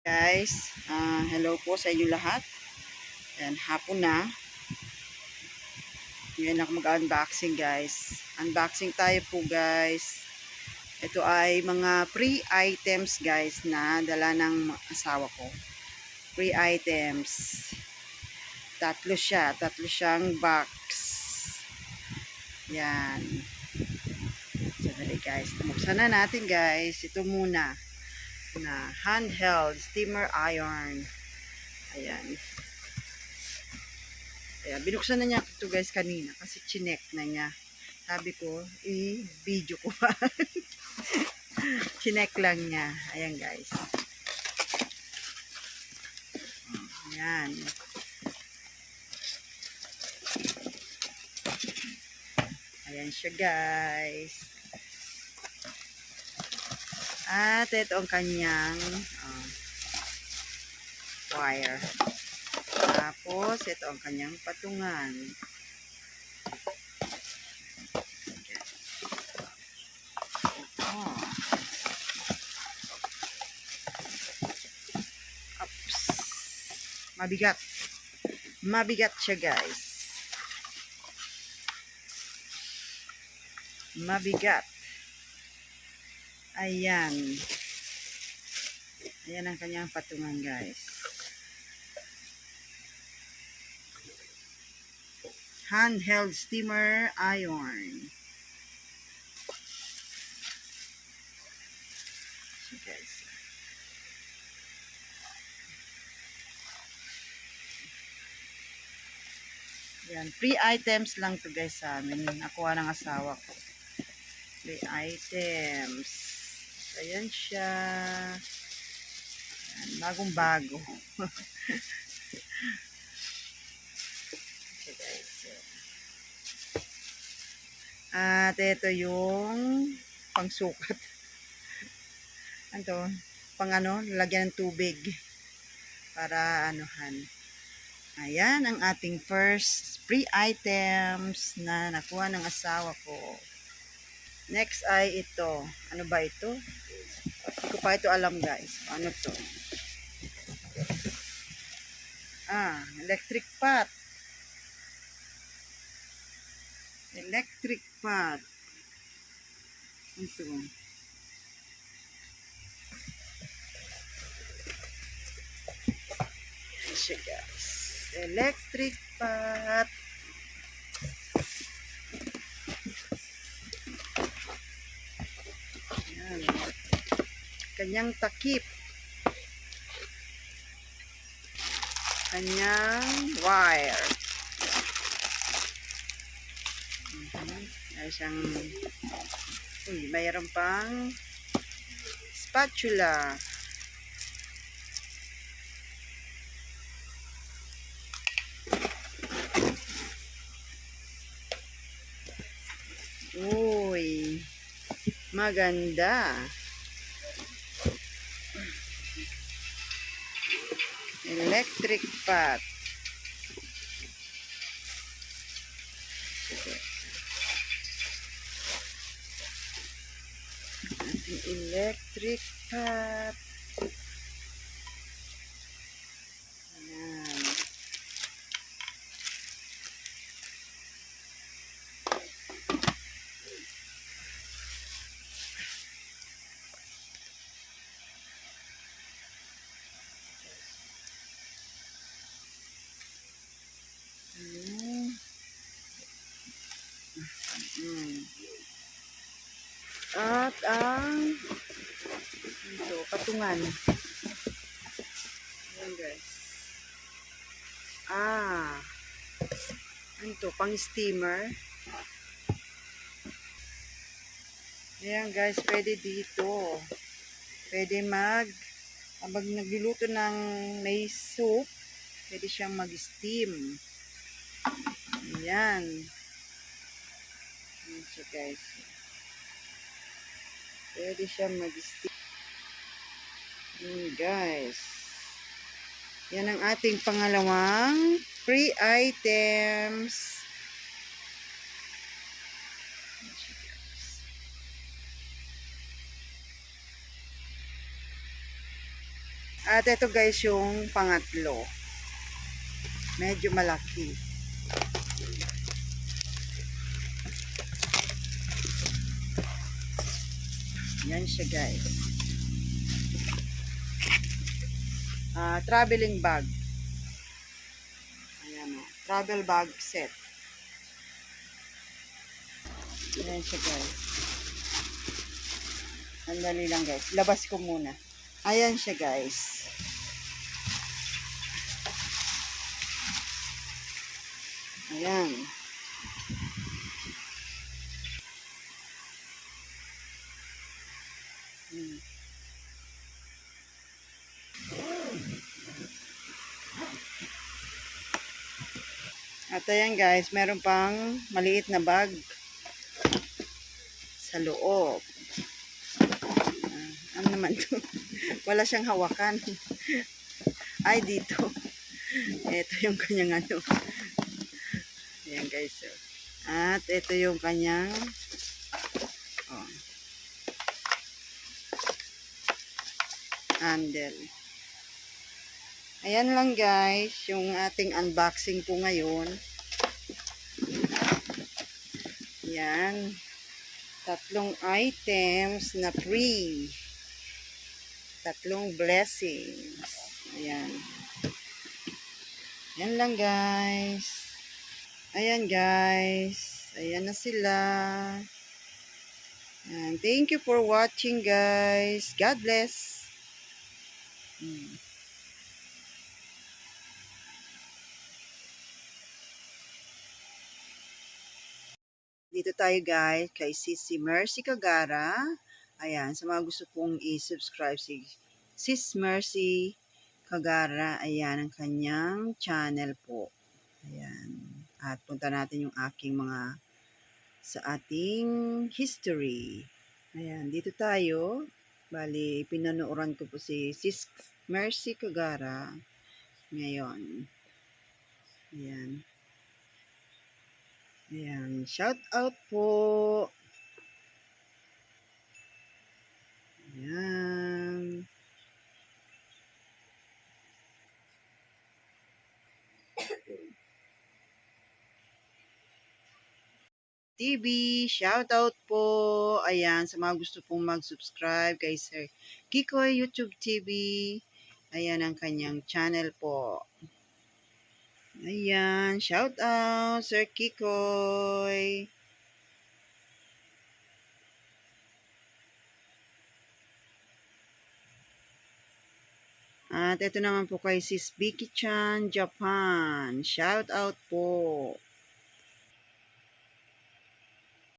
Guys, hello po sa inyo lahat. Ayan, hapon na. Ngayon ako mag-unboxing guys. Unboxing tayo po guys. Ito ay mga free items guys na dala ng asawa ko. Free items. Tatlo siya. Tatlo siyang box. Yan. Sandali guys. Buksan na natin guys. Ito muna. Na handheld steamer iron. Ayan. Ayan, binuksan na niya ito guys kanina kasi chinek na niya. Sabi ko, i-video ko pa. Chinek lang niya. Ayan guys. Ayan. Ayan siya guys. At ito ang kanyang wire. Tapos, ito ang kanyang patungan. Oh. Ups. Mabigat. Mabigat siya guys. Mabigat. Ayan. Ayan ang kanyang patungan guys. Handheld steamer iron. So guys. Yan, free items lang to guys sa amin. Nakuha ng asawa ko. Free items. Ayan siya. Ayan, bagong bago. So guys. At ito yung pangsukat. Ano, pang ano, lagyan ng tubig para anuhan. Ayan ang ating first free items na nakuha ng asawa ko. Next ay ito. Ano ba ito? Hindi ko pa ito alam guys. Ano to? Electric pot. Electric pot. Ito. Ayan siya guys. Electric pot. Ayan. Kanyang takip. Kanyang wire. Ay siyang mayroon pang spatula. Uy, maganda. Electric pot. Ating electric pot. Ayan. At ang ito, patungan. Ayan guys. Ito, pang steamer. Ayan guys, pwede dito. Pwede habang nagluluto ng may soup, pwede siyang mag-steam. Ayan. Ayan siya guys. Pwede siyang mag-steam. Guys. Yan ang ating pangalawang free items. At ito guys yung pangatlo. Medyo malaki. Yan siya guys. Traveling bag. Ayan o. Travel bag set. Yan siya guys. Sandali lang guys. Labas ko muna. Ayan siya guys. Ayan. Hmm. At ayan guys, meron pang maliit na bag sa loob. Ano naman to? Wala siyang hawakan. Ay, dito. Ito yung kanyang ano. Ayan guys. So. At ito yung kanyang oh, handle. Ayan lang guys, yung ating unboxing po ngayon. Yan. Tatlong items na free. Tatlong blessings. Ayan. Yan lang guys. Ayan guys. Ayan na sila. And thank you for watching guys. God bless. Dito tayo guys kay Sissy Mercy Kagara. Ayan, sa mga gusto pong i-subscribe si Sis Mercy Kagara, ayan ang kanyang channel po. Ayan. At punta natin yung aking mga sa ating history. Ayan, dito tayo. Bali, pinanooran ko po si Sis Mercy Kagara ngayon. Ayan. Ayan, shout out po. Ayan. TV, shout out po. Ayan, sa mga gusto pong mag-subscribe kay Sir Kikoy YouTube TV. Ayan ang kanyang channel po. Ayan, shout out Sir Kikoy. At ito naman po kay Sis Vicky Chan Japan. Shout out po.